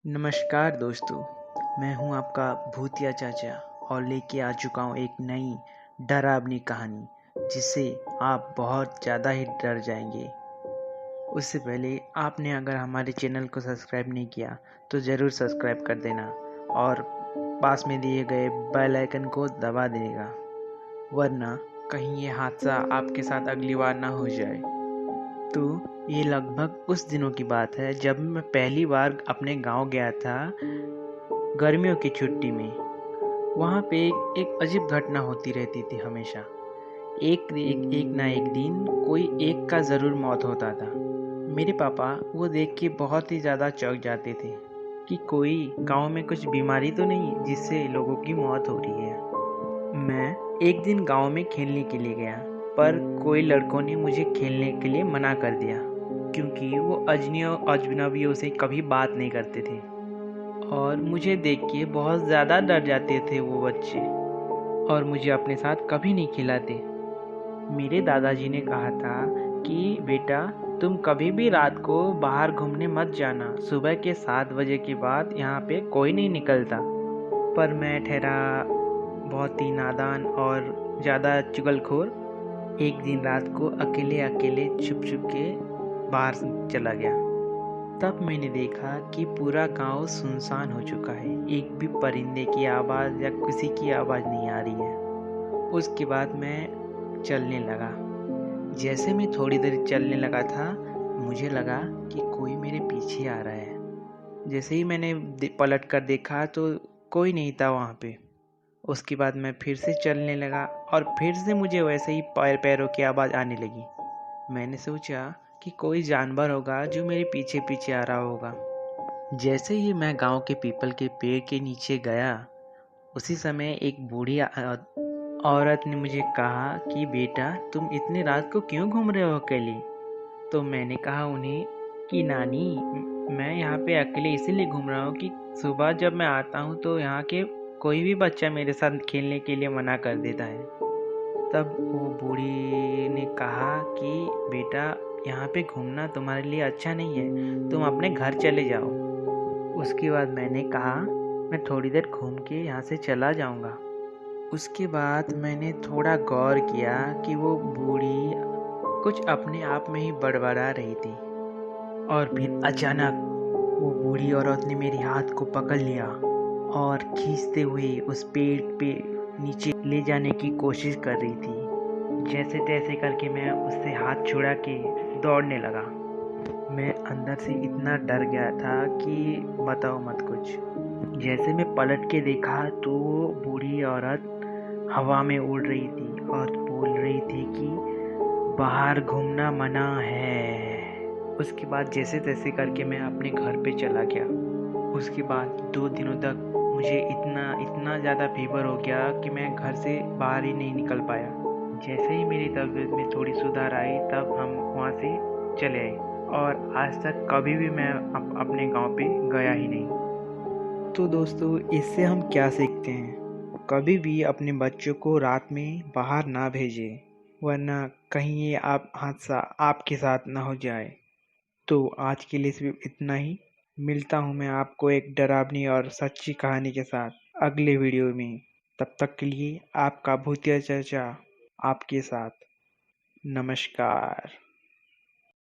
नमस्कार दोस्तों, मैं हूं आपका भूतिया चाचा और लेके आ चुका हूं एक नई डरावनी कहानी जिससे आप बहुत ज़्यादा ही डर जाएंगे। उससे पहले आपने अगर हमारे चैनल को सब्सक्राइब नहीं किया तो ज़रूर सब्सक्राइब कर देना और पास में दिए गए बेल आइकन को दबा देगा, वरना कहीं ये हादसा आपके साथ अगली बार ना हो जाए। तो ये लगभग उस दिनों की बात है जब मैं पहली बार अपने गांव गया था गर्मियों की छुट्टी में। वहाँ पे एक अजीब घटना होती रहती थी हमेशा। एक ना एक दिन कोई एक का ज़रूर मौत होता था। मेरे पापा वो देख के बहुत ही ज़्यादा चौंक जाते थे कि कोई गांव में कुछ बीमारी तो नहीं जिससे लोगों की मौत हो रही है। मैं एक दिन गांव में खेलने के लिए गया, पर कोई लड़कों ने मुझे खेलने के लिए मना कर दिया क्योंकि वो अजनबियों से कभी बात नहीं करते थे और मुझे देख के बहुत ज़्यादा डर जाते थे वो बच्चे और मुझे अपने साथ कभी नहीं खिलाते। मेरे दादाजी ने कहा था कि बेटा, तुम कभी भी रात को बाहर घूमने मत जाना, सुबह के 7 बजे के बाद यहाँ पे कोई नहीं निकलता। पर मैं ठहरा बहुत ही नादान और ज़्यादा चुगलखोर। एक दिन रात को अकेले अकेले छुप छुप के बाहर चला गया। तब मैंने देखा कि पूरा गांव सुनसान हो चुका है, एक भी परिंदे की आवाज़ या किसी की आवाज़ नहीं आ रही है। उसके बाद मैं चलने लगा। जैसे मैं थोड़ी देर चलने लगा था, मुझे लगा कि कोई मेरे पीछे आ रहा है। जैसे ही मैंने पलट कर देखा तो कोई नहीं था वहाँ पे। उसके बाद मैं फिर से चलने लगा और फिर से मुझे वैसे ही पैरों की आवाज़ आने लगी। मैंने सोचा कि कोई जानवर होगा जो मेरे पीछे पीछे आ रहा होगा। जैसे ही मैं गांव के पीपल के पेड़ के नीचे गया, उसी समय एक बूढ़ी औरत ने मुझे कहा कि बेटा, तुम इतनी रात को क्यों घूम रहे हो अकेले? तो मैंने कहा उन्हें कि नानी, मैं यहाँ पे अकेले इसीलिए घूम रहा हूँ कि सुबह जब मैं आता हूँ तो यहाँ के कोई भी बच्चा मेरे साथ खेलने के लिए मना कर देता है। तब वो बूढ़ी ने कहा कि बेटा, यहाँ पे घूमना तुम्हारे लिए अच्छा नहीं है, तुम अपने घर चले जाओ। उसके बाद मैंने कहा मैं थोड़ी देर घूम के यहाँ से चला जाऊँगा। उसके बाद मैंने थोड़ा गौर किया कि वो बूढ़ी कुछ अपने आप में ही बड़बड़ा रही थी और फिर अचानक वो बूढ़ी औरत ने मेरे हाथ को पकड़ लिया और खींचते हुए उस पेड़ पे नीचे ले जाने की कोशिश कर रही थी। जैसे तैसे करके मैं उससे हाथ छुड़ा के दौड़ने लगा। मैं अंदर से इतना डर गया था कि बताओ मत कुछ। जैसे मैं पलट के देखा तो वो बूढ़ी औरत हवा में उड़ रही थी और बोल रही थी कि बाहर घूमना मना है। उसके बाद जैसे तैसे करके मैं अपने घर पे चला गया। उसके बाद 2 दिनों तक मुझे इतना इतना ज़्यादा फीवर हो गया कि मैं घर से बाहर ही नहीं निकल पाया। जैसे ही मेरी तबीयत में थोड़ी सुधार आई तब हम वहाँ से चले आए और आज तक कभी भी मैं अपने गांव पे गया ही नहीं। तो दोस्तों, इससे हम क्या सीखते हैं? कभी भी अपने बच्चों को रात में बाहर ना भेजें, वरना कहीं ये आप हादसा आपके साथ ना हो जाए। तो आज के लिए सिर्फ इतना ही। मिलता हूँ मैं आपको एक डरावनी और सच्ची कहानी के साथ अगले वीडियो में। तब तक के लिए आपका भूतिया चाचा आपके साथ। नमस्कार।